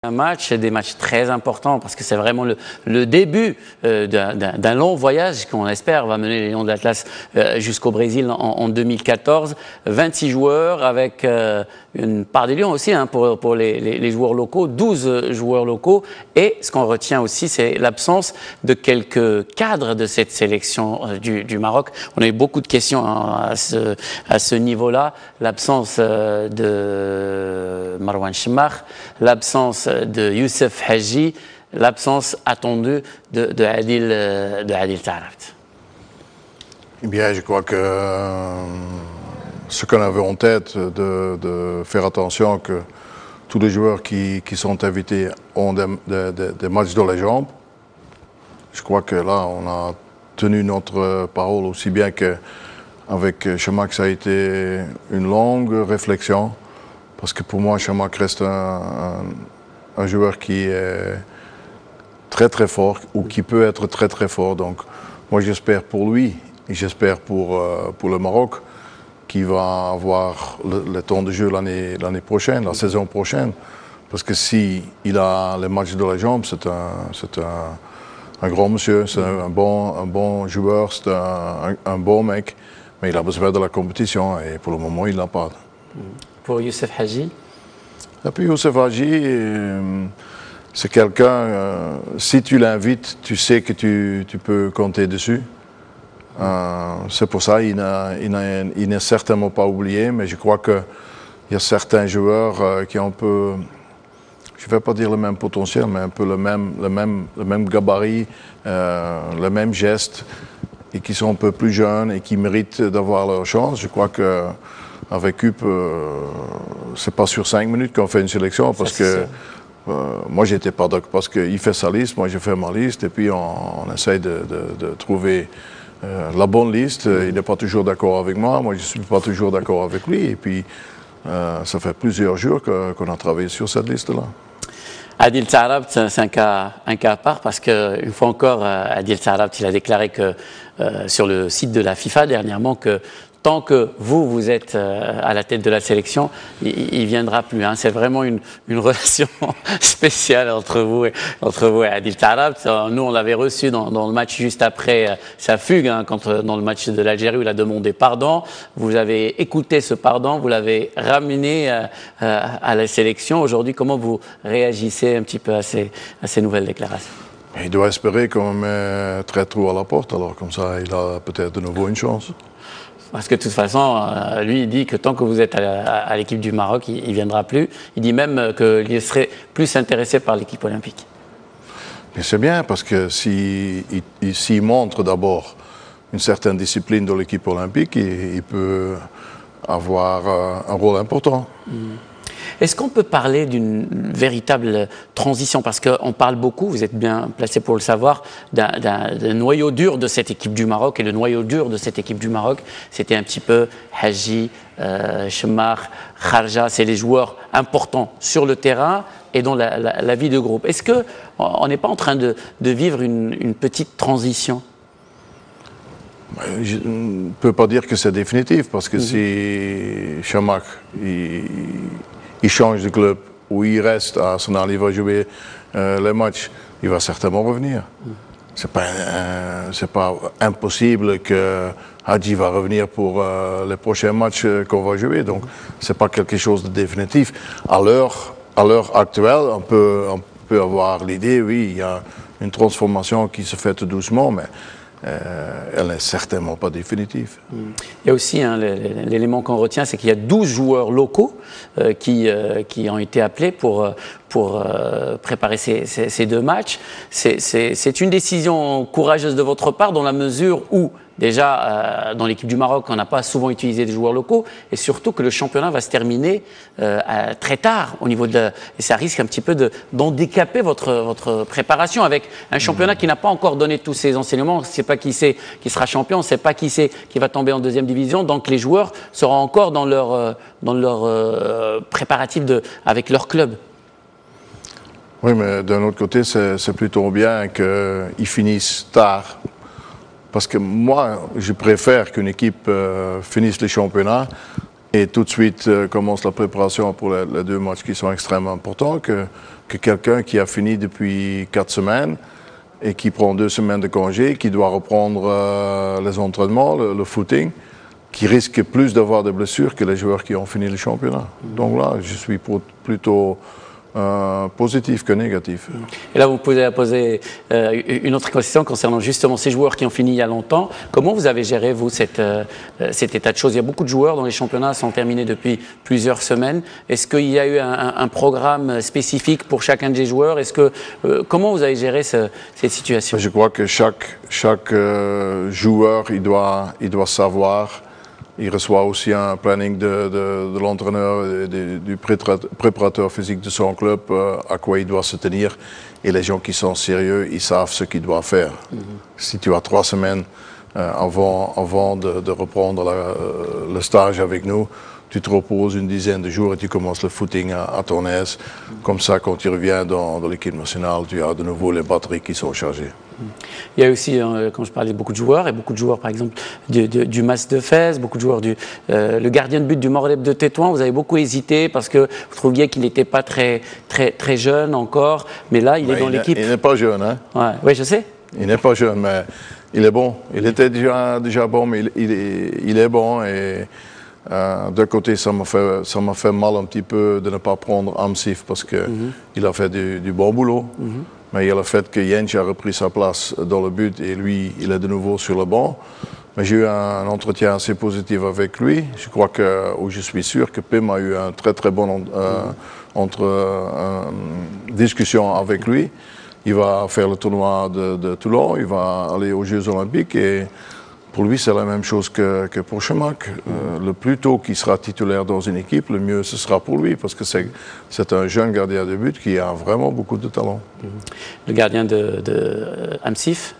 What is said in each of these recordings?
Un match, des matchs très importants parce que c'est vraiment le début d'un long voyage qu'on espère va mener les Lions de l'Atlas jusqu'au Brésil en 2014. 26 joueurs avec une part des Lions aussi pour les joueurs locaux, 12 joueurs locaux. Et ce qu'on retient aussi, c'est l'absence de quelques cadres de cette sélection du Maroc. On a eu beaucoup de questions à ce niveau-là. L'absence de Marwan Chmar, l'absence de Youssef Hadji, l'absence attendue de Adil Taarabt. Eh bien, je crois que ce qu'on avait en tête, de faire attention que tous les joueurs qui sont invités ont des matchs dans les jambes. Je crois que là, on a tenu notre parole aussi bien qu'avec Chamakh, ça a été une longue réflexion. Parce que pour moi, Chamakh reste un joueur qui est très très fort ou qui peut être très très fort. Donc moi j'espère pour lui et j'espère pour le Maroc qu'il va avoir le temps de jeu l'année prochaine, la saison prochaine. Parce que si il a les matchs de la jambe, c'est un grand monsieur, c'est un bon joueur, c'est un bon mec. Mais il a besoin de la compétition et pour le moment il n'a pas. Pour Youssef Hadji? Et puis Youssef Hadji, c'est quelqu'un, si tu l'invites, tu sais que tu peux compter dessus. C'est pour ça qu'il n'est certainement pas oublié, mais je crois qu'il y a certains joueurs qui ont un peu, je ne vais pas dire le même potentiel, mais un peu le même gabarit, le même geste, et qui sont un peu plus jeunes et qui méritent d'avoir leur chance. Je crois que avec Hup, c'est pas sur 5 minutes qu'on fait une sélection parce que moi j'étais pas d'accord parce qu'il fait sa liste, moi je fais ma liste et puis on essaye de trouver la bonne liste. Il n'est pas toujours d'accord avec moi je suis pas toujours d'accord avec lui et puis ça fait plusieurs jours qu'on a travaillé sur cette liste-là. Adil Taarabt, c'est un cas à part parce qu'une fois encore, Adil Taarabt, il a déclaré que sur le site de la FIFA dernièrement que tant que vous êtes à la tête de la sélection, il ne viendra plus. Hein. C'est vraiment une relation spéciale entre vous et Adil Taarabt. Nous, on l'avait reçu dans le match juste après sa fugue, dans le match de l'Algérie où il a demandé pardon. Vous avez écouté ce pardon, vous l'avez ramené à la sélection. Aujourd'hui, comment vous réagissez un petit peu à ces nouvelles déclarations? Il doit espérer qu'on met très trop à la porte, alors comme ça, il a peut-être de nouveau une chance. Parce que de toute façon, lui, il dit que tant que vous êtes à l'équipe du Maroc, il ne viendra plus. Il dit même qu'il serait plus intéressé par l'équipe olympique. Mais c'est bien, parce que s'il montre d'abord une certaine discipline dans l'équipe olympique, il peut avoir un rôle important. Est-ce qu'on peut parler d'une véritable transition? Parce qu'on parle beaucoup, vous êtes bien placé pour le savoir, d'un noyau dur de cette équipe du Maroc. Et le noyau dur de cette équipe du Maroc, c'était un petit peu Hadji, Chmar, Kharja. C'est les joueurs importants sur le terrain et dans la vie de groupe. Est-ce qu'on n'est pas en train de vivre une petite transition? Je ne peux pas dire que c'est définitif, parce que si Chamakh il change de club ou il reste à Arsenal, il va jouer les matchs, il va certainement revenir. C'est pas impossible que Hadji va revenir pour les prochains matchs qu'on va jouer, donc c'est pas quelque chose de définitif. À l'heure actuelle, on peut avoir l'idée, oui, il y a une transformation qui se fait tout doucement, mais elle n'est certainement pas définitive. Il y a aussi l'élément qu'on retient, c'est qu'il y a 12 joueurs locaux qui ont été appelés pour préparer ces deux matchs. C'est une décision courageuse de votre part dans la mesure où, déjà, dans l'équipe du Maroc, on n'a pas souvent utilisé des joueurs locaux et surtout que le championnat va se terminer très tard au niveau et ça risque un petit peu d'handicaper votre préparation avec un championnat qui n'a pas encore donné tous ses enseignements. On ne sait pas qui sera champion, on ne sait pas qui va tomber en deuxième division. Donc les joueurs seront encore dans leur préparatif avec leur club. Oui, mais d'un autre côté, c'est plutôt bien qu'ils finissent tard. Parce que moi, je préfère qu'une équipe finisse le championnat Et tout de suite commence la préparation pour les 2 matchs qui sont extrêmement importants, que quelqu'un qui a fini depuis 4 semaines et qui prend 2 semaines de congé, qui doit reprendre les entraînements, le footing, qui risque plus d'avoir des blessures que les joueurs qui ont fini le championnat. Donc là, je suis plutôt positif que négatif. Et là, vous pouvez poser une autre question concernant justement ces joueurs qui ont fini il y a longtemps. Comment vous avez géré, vous, cet état de choses? Il y a beaucoup de joueurs dont les championnats sont terminés depuis plusieurs semaines. Est-ce qu'il y a eu un programme spécifique pour chacun des joueurs? Comment vous avez géré cette situation? Je crois que chaque joueur, il doit savoir. Il reçoit aussi un planning de l'entraîneur et du préparateur physique de son club, à quoi il doit se tenir. Et les gens qui sont sérieux, ils savent ce qu'ils doivent faire. Si tu as 3 semaines avant de reprendre le stage avec nous, tu te reposes une dizaine de jours et tu commences le footing à ton aise. Comme ça, quand tu reviens dans l'équipe nationale, tu as de nouveau les batteries qui sont chargées. Il y a aussi, quand je parlais de beaucoup de joueurs, par exemple du Mas de Fès, beaucoup de joueurs le gardien de but du Morlaix de Tétouan. Vous avez beaucoup hésité parce que vous trouviez qu'il n'était pas très jeune encore, mais là il est dans l'équipe. Il n'est pas jeune, hein? Ouais, je sais. Il n'est pas jeune, mais il est bon. Il était déjà bon, mais il est bon. Et d'un côté, ça m'a fait mal un petit peu de ne pas prendre Amsif parce qu'il a fait du bon boulot. Mais il y a le fait que Jens a repris sa place dans le but et lui, il est de nouveau sur le banc. Mais j'ai eu un entretien assez positif avec lui. Je crois où je suis sûr que Pim a eu un très bon discussion avec lui. Il va faire le tournoi de Toulon, il va aller aux Jeux Olympiques et pour lui, c'est la même chose que pour Chemac. Le plus tôt qu'il sera titulaire dans une équipe, le mieux ce sera pour lui, parce que c'est un jeune gardien de but qui a vraiment beaucoup de talent. Le gardien de Amsif?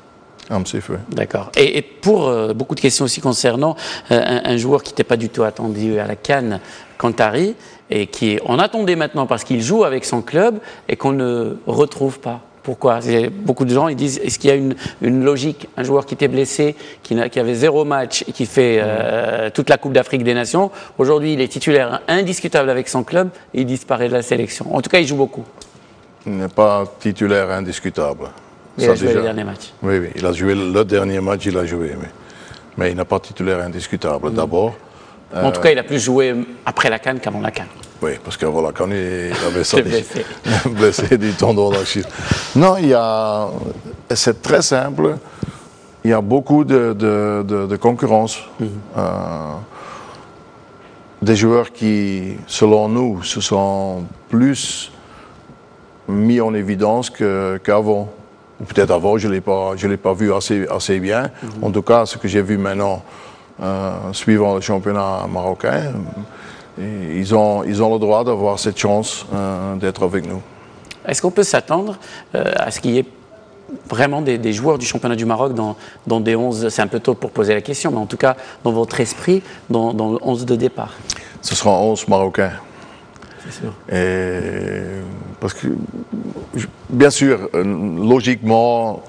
Amsif, oui. D'accord. Et pour beaucoup de questions aussi concernant un joueur qui n'était pas du tout attendu à la CAN, Kantari, et on attendait maintenant parce qu'il joue avec son club et qu'on ne retrouve pas. Pourquoi? Beaucoup de gens ils disent, est-ce qu'il y a une logique? Un joueur qui était blessé, qui avait 0 match et qui fait toute la Coupe d'Afrique des Nations, aujourd'hui il est titulaire indiscutable avec son club et il disparaît de la sélection. En tout cas, il joue beaucoup. Il n'est pas titulaire indiscutable. Il a joué le dernier match. Oui, il a joué le dernier match, il a joué. Mais il n'est pas titulaire indiscutable d'abord. En tout cas, il a plus joué après la CAN qu'avant la CAN. Oui, parce qu'avant la CAN, il avait ça blessé du tendon d'Achille. Non, c'est très simple. Il y a beaucoup de concurrence. Des joueurs qui, selon nous, se sont plus mis en évidence qu'avant. Ou peut-être avant, je ne l'ai pas vu assez bien. En tout cas, ce que j'ai vu maintenant, suivant le championnat marocain, ils ont le droit d'avoir cette chance d'être avec nous. Est-ce qu'on peut s'attendre à ce qu'il y ait vraiment des joueurs du championnat du Maroc dans des 11, c'est un peu tôt pour poser la question, mais en tout cas dans votre esprit, dans le 11 de départ? Ce sera 11 Marocains. C'est sûr. Parce que, bien sûr, logiquement,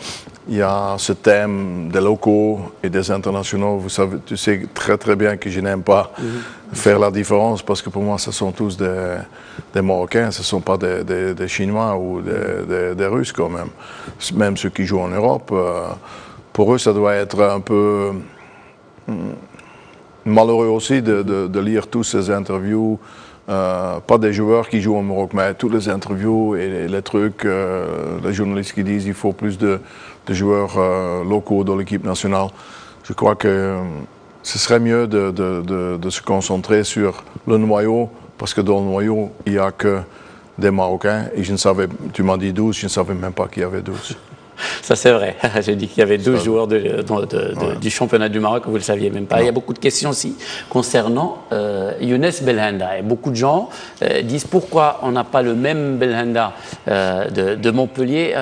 il y a ce thème des locaux et des internationaux. Tu sais très bien que je n'aime pas faire la différence parce que pour moi, ce sont tous des Marocains, ce ne sont pas des Chinois ou des Russes quand même. Même ceux qui jouent en Europe, pour eux, ça doit être un peu malheureux aussi de lire tous ces interviews. Pas des joueurs qui jouent au Maroc, mais toutes les interviews et les trucs, les journalistes qui disent qu'il faut plus de joueurs locaux dans l'équipe nationale. Je crois que ce serait mieux de se concentrer sur le noyau, parce que dans le noyau, il n'y a que des Marocains. Et tu m'as dit 12, je ne savais même pas qu'il y avait 12. Ça c'est vrai, j'ai dit qu'il y avait 12 joueurs du championnat du Maroc, vous ne le saviez même pas. Non. Il y a beaucoup de questions aussi concernant Younes Belhanda. Et beaucoup de gens disent pourquoi on n'a pas le même Belhanda de Montpellier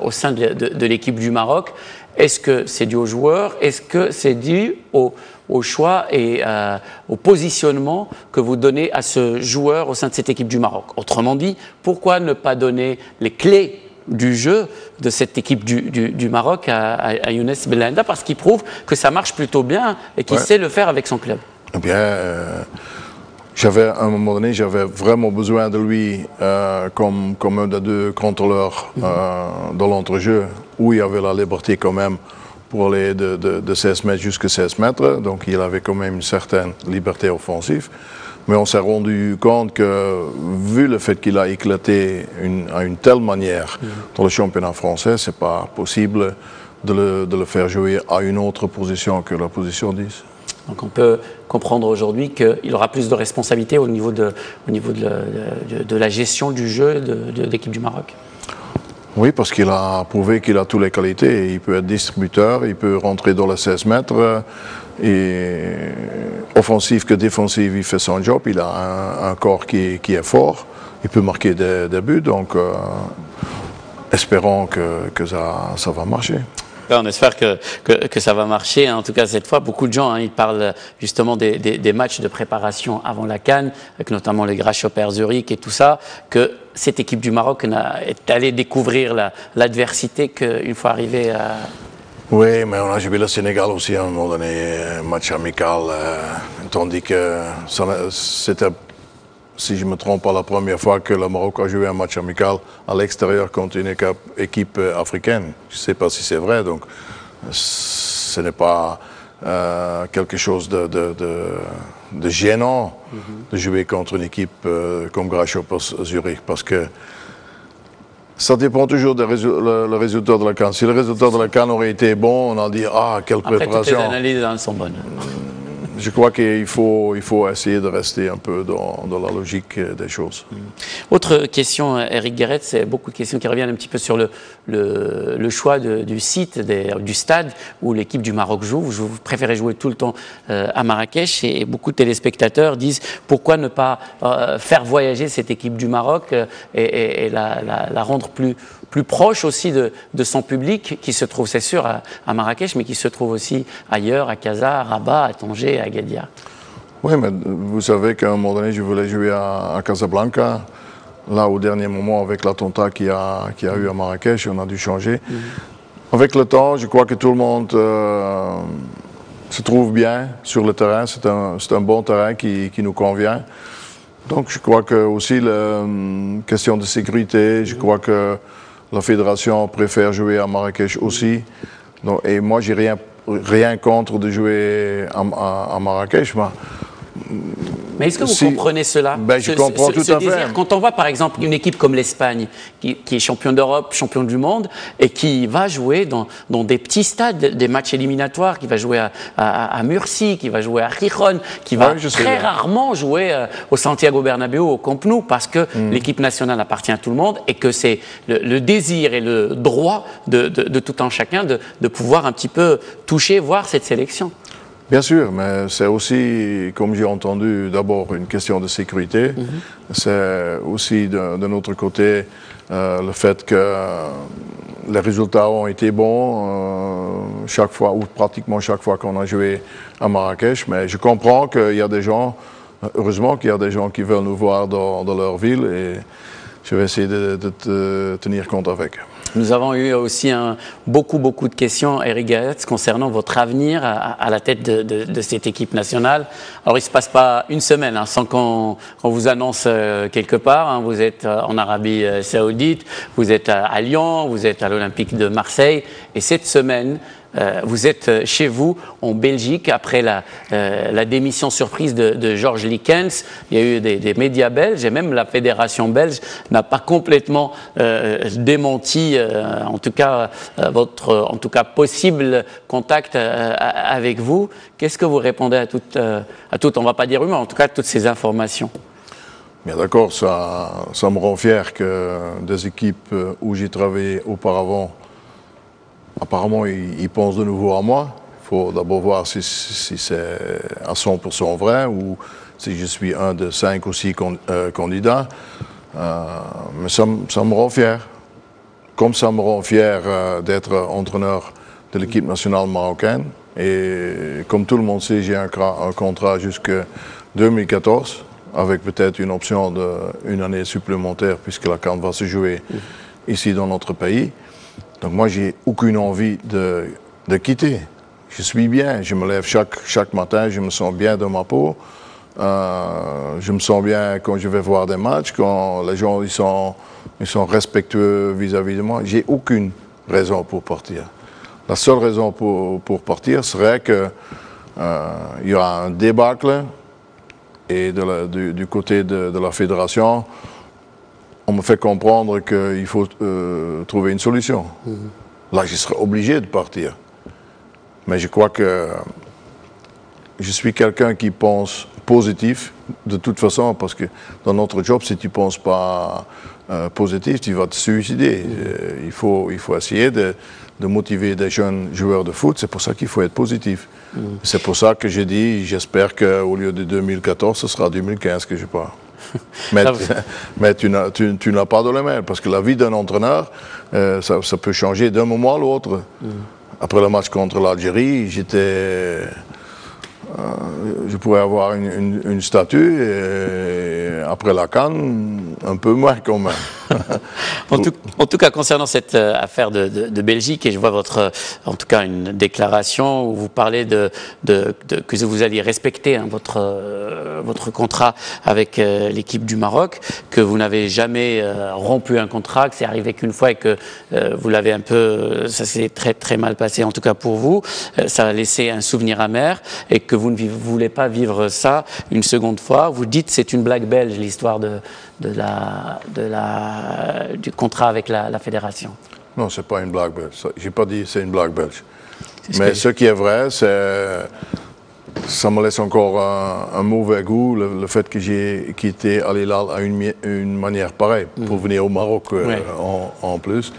au sein de l'équipe du Maroc. Est-ce que c'est dû aux joueurs? Est-ce que c'est dû au choix et au positionnement que vous donnez à ce joueur au sein de cette équipe du Maroc? Autrement dit, pourquoi ne pas donner les clés du jeu de cette équipe du Maroc à Younes Belhanda, parce qu'il prouve que ça marche plutôt bien et qu'il sait le faire avec son club. Eh bien, à un moment donné, j'avais vraiment besoin de lui comme un des deux contrôleurs dans l'entrejeu, où il y avait la liberté quand même pour aller de 16 mètres jusqu'à 16 mètres. Donc il avait quand même une certaine liberté offensive. Mais on s'est rendu compte que, vu le fait qu'il a éclaté à une telle manière dans le championnat français, c'est pas possible de le faire jouer à une autre position que la position 10. Donc on peut comprendre aujourd'hui qu'il aura plus de responsabilités au niveau de la gestion du jeu de l'équipe du Maroc. Oui, parce qu'il a prouvé qu'il a toutes les qualités. Il peut être distributeur, il peut rentrer dans les 16 mètres. Et offensif que défensif, il fait son job. Il a un corps qui est fort. Il peut marquer des buts. Donc, espérons que ça va marcher. On espère que ça va marcher. En tout cas, cette fois, beaucoup de gens, ils parlent justement des matchs de préparation avant la CAN, avec notamment les Grasshopper Zurich et tout ça, que cette équipe du Maroc est allée découvrir l'adversité qu'une fois arrivée à... Oui, mais on a joué le Sénégal aussi à un moment donné, un match amical, tandis que c'était, si je ne me trompe pas, la première fois que le Maroc a joué un match amical à l'extérieur contre une équipe africaine. Je ne sais pas si c'est vrai, donc ce n'est pas quelque chose de gênant de jouer contre une équipe comme Grasshopper Zurich, parce que ça dépend toujours du résultat de la CAN. Si le résultat de la CAN aurait été bon, on a dit « Ah, quelle préparation !» Après, toutes les analyses sont bonnes. Je crois qu'il faut essayer de rester un peu dans la logique des choses. Autre question, Eric Guéret, c'est beaucoup de questions qui reviennent un petit peu sur le choix du site, du stade où l'équipe du Maroc joue. Vous préférez jouer tout le temps à Marrakech et beaucoup de téléspectateurs disent pourquoi ne pas faire voyager cette équipe du Maroc et la rendre plus proche aussi de son public qui se trouve, c'est sûr, à Marrakech, mais qui se trouve aussi ailleurs, à Casa, à Rabat, à Tanger, à Agadir. Oui, mais vous savez qu'à un moment donné, je voulais jouer à Casablanca. Là, au dernier moment, avec l'attentat qu'il y a eu à Marrakech, on a dû changer. Avec le temps, je crois que tout le monde se trouve bien sur le terrain. C'est un bon terrain qui nous convient. Donc, je crois que aussi, la question de sécurité, je crois que la fédération préfère jouer à Marrakech aussi. Donc, et moi, j'ai rien contre de jouer à Marrakech. Mais est-ce que vous comprenez cela? Je comprends tout à fait. Quand on voit par exemple une équipe comme l'Espagne, qui est champion d'Europe, champion du monde, et qui va jouer dans des petits stades, des matchs éliminatoires, qui va jouer à Murcie, qui va jouer à Gijón, qui va très rarement jouer au Santiago Bernabéu, au Camp Nou, parce que l'équipe nationale appartient à tout le monde et que c'est le désir et le droit de tout un chacun de pouvoir un petit peu toucher, voir cette sélection. Bien sûr, mais c'est aussi, comme j'ai entendu, d'abord une question de sécurité. C'est aussi de notre côté le fait que les résultats ont été bons chaque fois, ou pratiquement chaque fois qu'on a joué à Marrakech. Mais je comprends qu'il y a des gens, heureusement qu'il y a des gens qui veulent nous voir dans leur ville et je vais essayer de tenir compte avec. Nous avons eu aussi beaucoup de questions, Eric Guéret, concernant votre avenir à la tête de cette équipe nationale. Alors, il ne se passe pas une semaine sans qu'on vous annonce quelque part. Vous êtes en Arabie Saoudite, vous êtes à Lyon, vous êtes à l'Olympique de Marseille. Et cette semaine, vous êtes chez vous en Belgique après la démission surprise de Georges Likens. Il y a eu des médias belges et même la fédération belge n'a pas complètement démenti en tout cas votre possible contact avec vous. Qu'est-ce que vous répondez à toutes, on ne va pas dire rumeurs, en tout cas toutes ces informations? Bien d'accord, ça me rend fier que des équipes où j'ai travaillé auparavant, apparemment, ils pensent de nouveau à moi. Il faut d'abord voir si c'est à 100% vrai ou si je suis un de 5 ou 6 candidats. Mais ça me rend fier. Comme ça me rend fier d'être entraîneur de l'équipe nationale marocaine. Et comme tout le monde sait, j'ai un contrat jusqu'en 2014, avec peut-être une option d'une année supplémentaire puisque la CAN va se jouer ici dans notre pays. Donc moi, j'ai aucune envie de quitter. je suis bien. Je me lève chaque matin, je me sens bien dans ma peau. Je me sens bien quand je vais voir des matchs, quand les gens ils sont respectueux vis-à-vis de moi. J'ai aucune raison pour partir. La seule raison pour partir serait que il y aura un débâcle et du côté de la fédération, on me fait comprendre qu'il faut trouver une solution. Là, je serai obligé de partir. Mais je crois que je suis quelqu'un qui pense positif, de toute façon, parce que dans notre job, si tu ne penses pas positif, tu vas te suicider. Il faut essayer de motiver des jeunes joueurs de foot, c'est pour ça qu'il faut être positif. C'est pour ça que j'ai dit, j'espère qu'au lieu de 2014, ce sera 2015 que je pars. Mais tu n'as pas de la main, parce que la vie d'un entraîneur, ça peut changer d'un moment à l'autre. Après le match contre l'Algérie, je pourrais avoir une statue, et après la CAN, un peu moins quand même. En tout cas, concernant cette affaire de Belgique, et je vois en tout cas une déclaration où vous parlez que vous alliez respecter votre contrat avec l'équipe du Maroc, que vous n'avez jamais rompu un contrat, que c'est arrivé qu'une fois et que vous l'avez ça s'est très très mal passé, en tout cas pour vous. Ça a laissé un souvenir amer et que vous ne voulez pas vivre ça une seconde fois. Vous dites que c'est une blague belge, l'histoire du contrat avec la fédération. Non, c'est pas une blague belge. J'ai pas dit c'est une blague belge. Mais ce qui est vrai, ça me laisse encore un mauvais goût, le fait que j'ai quitté Al Hilal à une manière pareille, pour venir au Maroc en plus.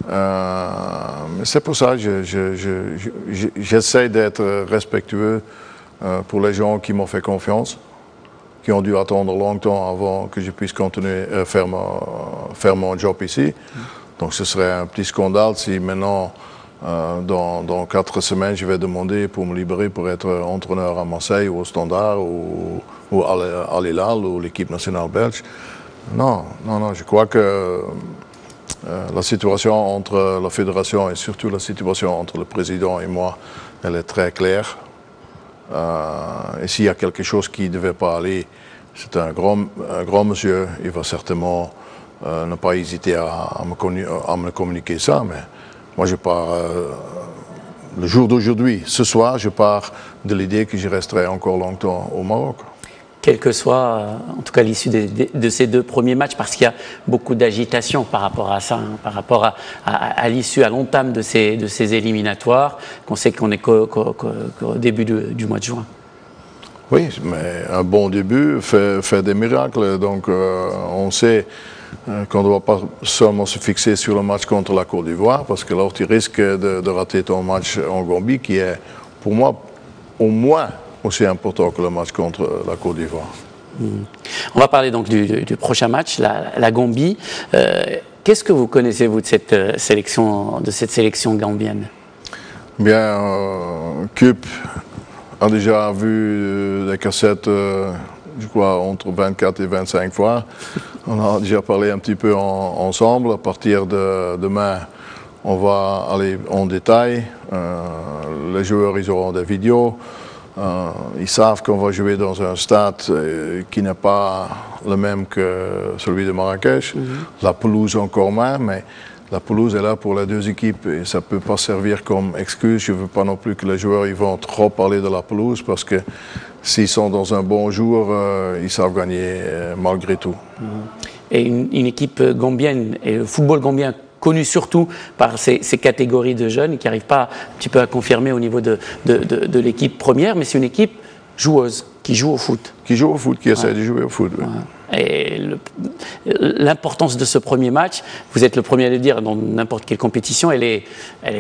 Mais c'est pour ça que j'essaie d'être respectueux pour les gens qui m'ont fait confiance, qui ont dû attendre longtemps avant que je puisse continuer à faire mon job ici. Donc ce serait un petit scandale si maintenant, dans 4 semaines, je vais demander pour me libérer pour être entraîneur à Marseille ou au Standard ou à Al Hilal ou l'équipe nationale belge. Non, je crois que la situation entre la fédération et surtout la situation entre le président et moi, elle est très claire. Et s'il y a quelque chose qui ne devait pas aller, c'est un grand monsieur, il va certainement ne pas hésiter à me communiquer ça. Mais moi, je pars le jour d'aujourd'hui, ce soir, je pars de l'idée que je resterai encore longtemps au Maroc. Quelle que soit, en tout cas, l'issue de ces 2 premiers matchs, parce qu'il y a beaucoup d'agitation par rapport à ça, par rapport à l'issue, à l'entame de ces éliminatoires, qu'on sait qu'on est qu'au début du mois de juin. Oui, mais un bon début fait des miracles. Donc, on sait qu'on ne doit pas seulement se fixer sur le match contre la Côte d'Ivoire, parce que là, tu risques de rater ton match en Gambie, qui est, pour moi, au moins aussi important que le match contre la Côte d'Ivoire. On va parler donc du prochain match, la Gambie. Qu'est-ce que vous connaissez, vous, de cette sélection gambienne? Bien, Cup a déjà vu des cassettes, je crois, entre 24 et 25 fois. On a déjà parlé un petit peu ensemble. À partir de demain, on va aller en détail. Les joueurs, ils auront des vidéos. Ils savent qu'on va jouer dans un stade qui n'est pas le même que celui de Marrakech. La pelouse encore moins, mais la pelouse est là pour les 2 équipes et ça ne peut pas servir comme excuse. Je ne veux pas non plus que les joueurs ils vont trop parler de la pelouse parce que s'ils sont dans un bon jour, ils savent gagner malgré tout. Et une équipe gambienne, et le football gambien connu surtout par ces catégories de jeunes qui n'arrivent pas un petit peu à confirmer au niveau de l'équipe première, mais c'est une équipe joueuse, qui joue au foot. Qui joue au foot, qui essaie de jouer au foot, oui. Et l'importance de ce premier match, vous êtes le premier à le dire dans n'importe quelle compétition, elle est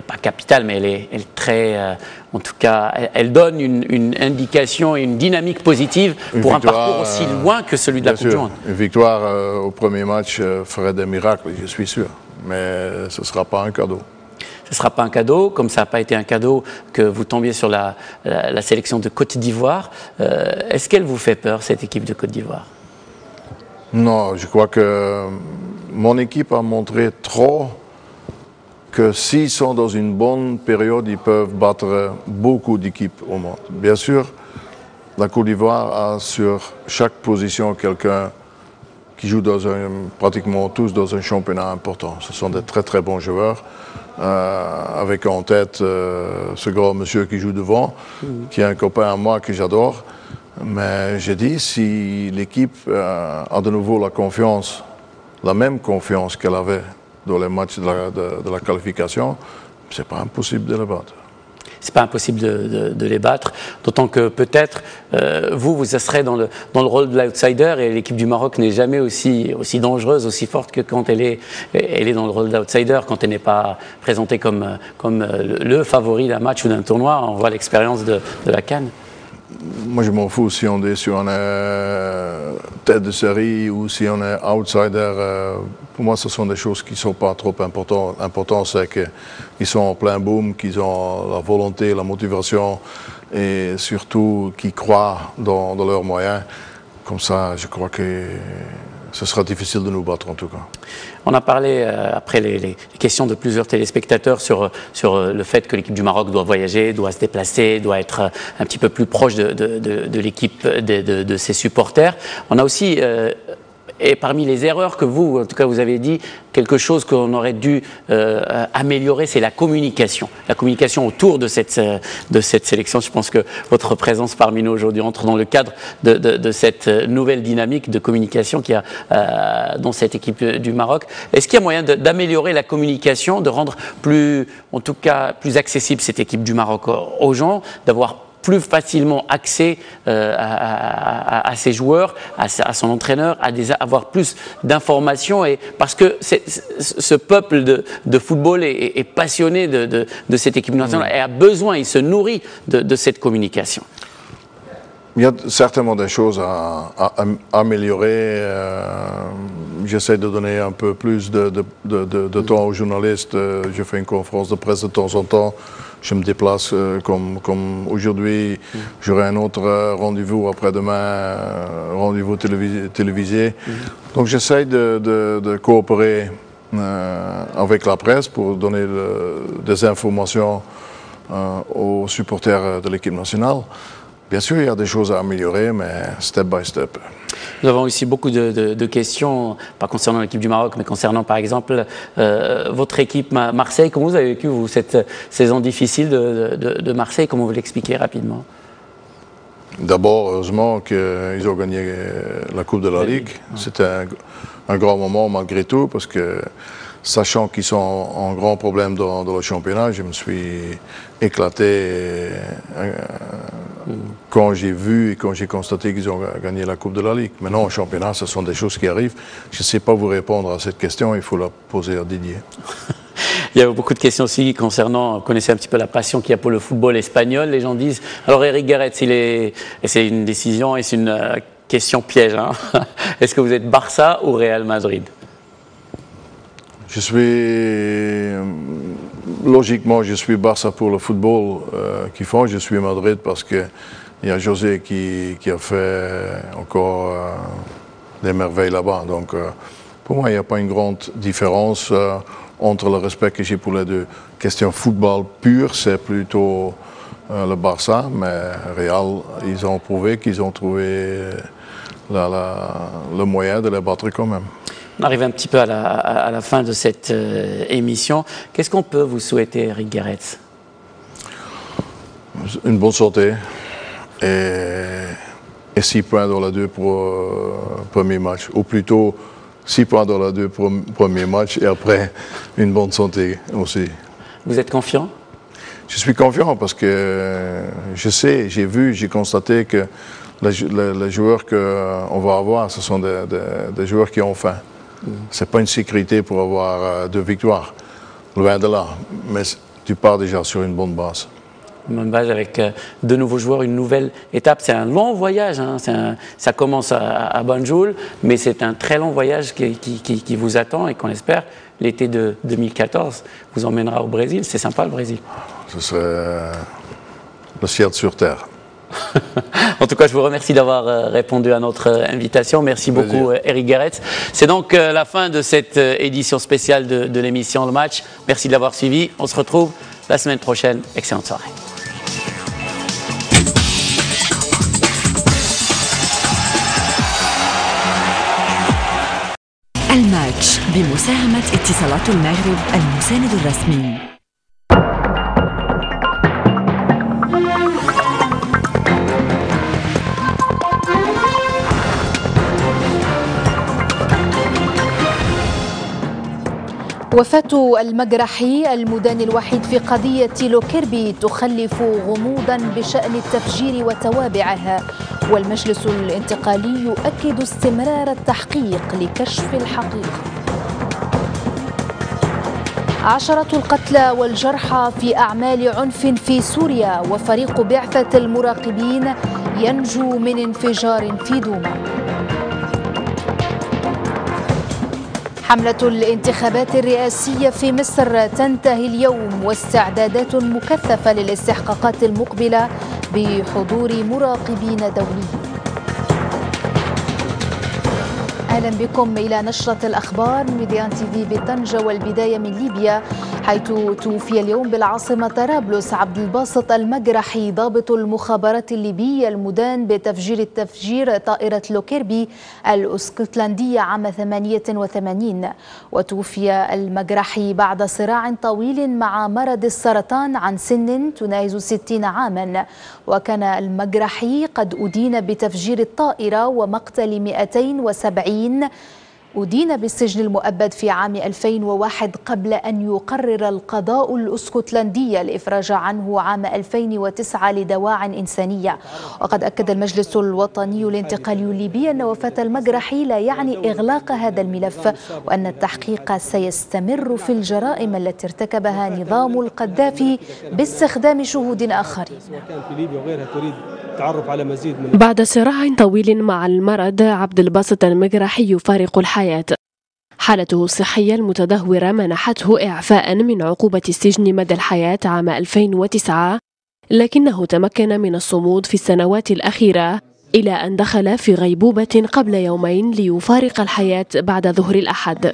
pas capitale, mais elle est très, en tout cas, elle donne une indication et une dynamique positive pour un parcours aussi loin que celui de la Coupe du Monde. Une victoire au premier match ferait des miracles, je suis sûr, mais ce ne sera pas un cadeau. Ce ne sera pas un cadeau, comme ça n'a pas été un cadeau que vous tombiez sur la sélection de Côte d'Ivoire. Est-ce qu'elle vous fait peur, cette équipe de Côte d'Ivoire? Non, je crois que mon équipe a montré trop que s'ils sont dans une bonne période, ils peuvent battre beaucoup d'équipes au monde. Bien sûr, la Côte d'Ivoire a sur chaque position quelqu'un qui joue pratiquement tous dans un championnat important. Ce sont des très très bons joueurs, avec en tête ce grand monsieur qui joue devant, qui est un copain à moi que j'adore. Mais j'ai dit, si l'équipe a de nouveau la même confiance qu'elle avait dans les matchs de la qualification, c'est pas impossible de les battre. C'est pas impossible de les battre, d'autant que peut-être vous serez dans le rôle de l'outsider et l'équipe du Maroc n'est jamais aussi dangereuse, aussi forte que quand elle est dans le rôle d'outsider, quand elle n'est pas présentée comme le favori d'un match ou d'un tournoi. On voit l'expérience de la CAN. Moi, je m'en fous si on est tête de série ou si on est outsider. Pour moi, ce sont des choses qui ne sont pas trop importantes. L'important, c'est qu'ils sont en plein boom, qu'ils ont la volonté, la motivation et surtout qu'ils croient dans leurs moyens. Comme ça, je crois que ce sera difficile de nous battre en tout cas. On a parlé, après les questions de plusieurs téléspectateurs, sur le fait que l'équipe du Maroc doit voyager, doit se déplacer, doit être un petit peu plus proche de l'équipe, de ses supporters. On a aussi, et parmi les erreurs que vous, en tout cas, vous avez dit, quelque chose qu'on aurait dû améliorer, c'est la communication. La communication autour de cette sélection. Je pense que votre présence parmi nous aujourd'hui entre dans le cadre de cette nouvelle dynamique de communication qu'il y a dans cette équipe du Maroc. Est-ce qu'il y a moyen d'améliorer la communication, de rendre plus accessible cette équipe du Maroc aux gens, d'avoir plus facilement accès à ses joueurs, à son entraîneur, avoir plus d'informations, et parce que ce peuple de football est passionné de cette équipe nationale et a besoin, il se nourrit de cette communication. Il y a certainement des choses à améliorer. J'essaie de donner un peu plus de temps aux journalistes. Je fais une conférence de presse de temps en temps. Je me déplace comme aujourd'hui. J'aurai un autre rendez-vous après-demain, rendez-vous télévisé. Donc j'essaie de coopérer avec la presse pour donner des informations aux supporters de l'équipe nationale. Bien sûr, il y a des choses à améliorer, mais step by step. Nous avons aussi beaucoup de questions, pas concernant l'équipe du Maroc, mais concernant par exemple votre équipe Marseille. Comment vous avez vécu cette saison difficile de Marseille? Comment vous l'expliquez rapidement? D'abord, heureusement qu'ils ont gagné la Coupe de la Ligue. C'était un grand moment malgré tout, parce que sachant qu'ils sont en grand problème dans le championnat, je me suis éclaté quand j'ai vu et quand j'ai constaté qu'ils ont gagné la Coupe de la Ligue. Maintenant, au championnat, ce sont des choses qui arrivent. Je ne sais pas vous répondre à cette question, il faut la poser à Didier. Il y a beaucoup de questions aussi concernant, vous connaissez un petit peu la passion qu'il y a pour le football espagnol. Les gens disent, alors Eric Garrett, et c'est une décision et c'est une question piège, hein. Est-ce que vous êtes Barça ou Real Madrid? Logiquement, je suis Barça pour le football qu'ils font. Je suis Madrid parce qu'il y a José qui a fait encore des merveilles là-bas. Donc, pour moi, il n'y a pas une grande différence entre le respect que j'ai pour les deux. Question football pur, c'est plutôt le Barça, mais Real, ils ont prouvé qu'ils ont trouvé le moyen de les battre quand même. On arrive un petit peu à la fin de cette émission. Qu'est-ce qu'on peut vous souhaiter, Eric Garrett? Une bonne santé et 6 points dans les 2 premiers matchs. Ou plutôt 6 points dans les 2 premiers matchs et après une bonne santé aussi. Vous êtes confiant? Je suis confiant parce que je sais, j'ai vu, j'ai constaté que les joueurs qu'on va avoir, ce sont des joueurs qui ont faim. Ce n'est pas une sécurité pour avoir 2 victoires, loin de là, mais tu pars déjà sur une bonne base. Une bonne base avec 2 nouveaux joueurs, une nouvelle étape. C'est un long voyage, hein. Ça commence à Banjul, mais c'est un très long voyage qui vous attend et qu'on espère, l'été de 2014, vous emmènera au Brésil. C'est sympa le Brésil. Ce serait le ciel sur terre. En tout cas, je vous remercie d'avoir répondu à notre invitation. Merci beaucoup, Eric Gerets. C'est donc la fin de cette édition spéciale de l'émission Le Match. Merci de l'avoir suivi. On se retrouve la semaine prochaine. Excellente soirée. الماتش بمساهمة اتصالات المغرب المساند الرسمي. وفاة المجرحي المدان الوحيد في قضية لوكيربي تخلف غموضا بشأن التفجير وتوابعه، والمجلس الانتقالي يؤكد استمرار التحقيق لكشف الحقيقة. عشرة القتلى والجرحى في أعمال عنف في سوريا، وفريق بعثة المراقبين ينجو من انفجار في دوما. حملة الانتخابات الرئاسية في مصر تنتهي اليوم، واستعدادات مكثفة للاستحقاقات المقبلة بحضور مراقبين دوليين. أهلا بكم إلى نشرة الأخبار من ميديان تي في بطنجة، والبداية من ليبيا، حيث توفي اليوم بالعاصمة طرابلس عبد الباسط المجرحي ضابط المخابرات الليبية المدان بتفجير طائرة لوكيربي الاسكتلندية عام 88، وتوفي المجرحي بعد صراع طويل مع مرض السرطان عن سن تناهز 60 عاما، وكان المجرحي قد أدين بتفجير الطائرة ومقتل 270. أدين بالسجن المؤبد في عام 2001 قبل أن يقرر القضاء الاسكتلندي الإفراج عنه عام 2009 لدواع إنسانية. وقد أكد المجلس الوطني الانتقالي الليبي أن وفاة المجرحي لا يعني إغلاق هذا الملف، وأن التحقيق سيستمر في الجرائم التي ارتكبها نظام القذافي باستخدام شهود آخرين. بعد صراع طويل مع المرض، عبد الباسط المجرحي يفارق الحياة. حالته الصحية المتدهورة منحته إعفاء من عقوبة السجن مدى الحياة عام 2009، لكنه تمكن من الصمود في السنوات الأخيرة إلى أن دخل في غيبوبة قبل يومين ليفارق الحياة بعد ظهر الأحد.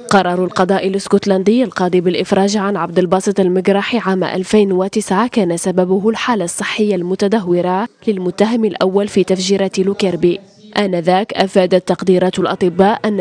قرار القضاء الاسكتلندي القاضي بالإفراج عن عبد الباسط المجرحي عام 2009 كان سببه الحالة الصحية المتدهورة للمتهم الأول في تفجيرات لوكيربي. آنذاك أفادت تقديرات الأطباء أن